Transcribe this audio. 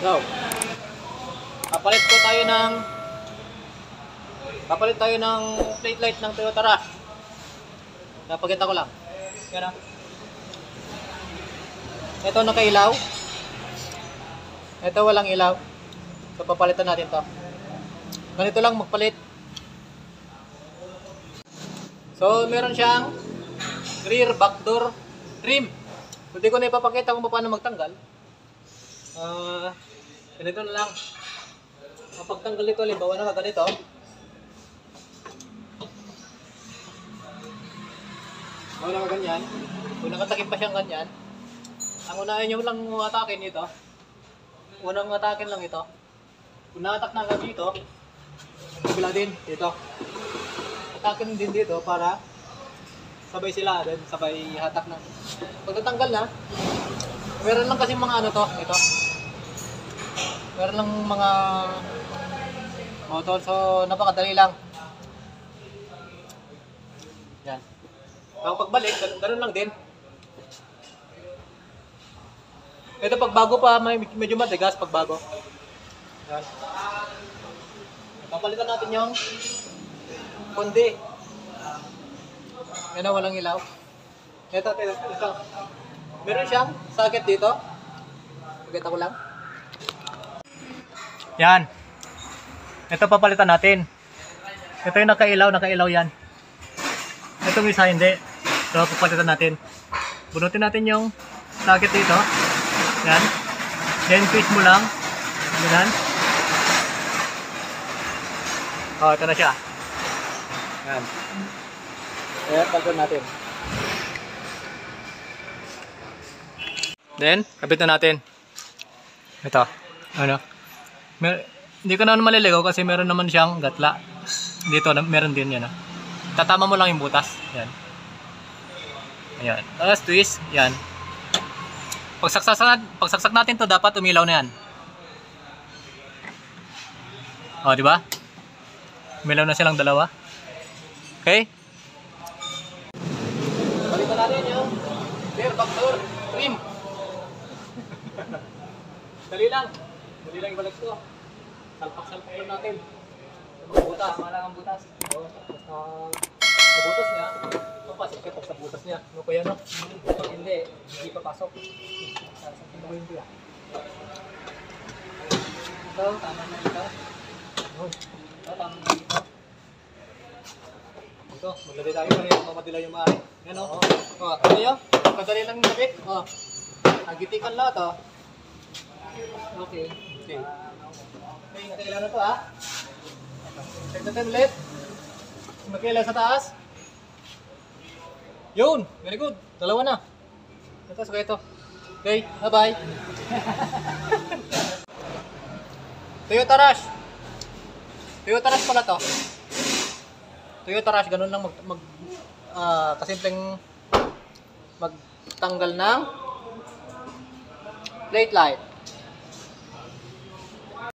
So, papalit tayo ng plate light ng Toyota Rush. Napakita ko lang. Yan ah. Ito nakailaw. Ito walang ilaw. So papalitan natin to. Ganito lang magpalit. So meron siyang rear back door trim. Hindi ko na ipapakita kung paano magtanggal. Ganito na lang. Kapag tanggal ito, halimbawa na ganito. Kung nakaganyan, kung nakatakip pa siyang ganyan, ang unahin nyo lang atakin dito. Unang atakin lang ito. Kung naatak na agad dito, kabila din dito. Atakin din dito para sabay sila din, sabay hatak na. Pag natanggal na, meron lang kasi mga ano to, ito. Meron lang mga motor, so napakadali lang. Yan. Ang pagbalik, ganun lang din. Ito pagbago pa, medyo matigas pagbago. Yan. Papalitan natin yung kundi. Yan na, walang ilaw. Ito. Meron siyang socket dito. Pakita ko lang. Yan. Ito papalitan natin. Ito yung nakailaw yan. Itong isa hindi. So papalitan natin. Bunutin natin yung socket dito. Yan. Then twist mo lang. Ganyan. Oh, ito na siya. Yan. Ayan, palitan natin. Then, kapit na natin. Ito. Ano? Hindi ko naman maliligaw kasi meron naman siyang gatla. Dito, meron din yan. Tatama mo lang yung butas. Yan. Ayan. Tapos twist. Yan. Pagsaksak natin to dapat umilaw na yan. O, di ba? Umilaw na silang dalawa. Okay? Palitan natin yung rear back door trim. Dali lang ibalik ito. Salpak lang natin. Butas, tama lang ang butas. Basta sa butas niya, papasok siya sa butas niya. Ano ko yan, no? Pag hindi papasok. Sasakit mo yung biya. Ito, tama na ito. Ito, tama na ito. Ito, maglagay tayo para mamadila yung maaari. Yan, no? Ano yun? Kadali lang yung lapit. Nagitikan lahat, Okay. Okay, nakailan na ito check natin ulit. Nakailan sa taas. Yun, very good. Dalawa na. Ito, saka ito. Okay, bye-bye. Toyota Rush. Toyota Rush pala to. Toyota Rush, ganun lang kasimpleng magtanggal ng plate light.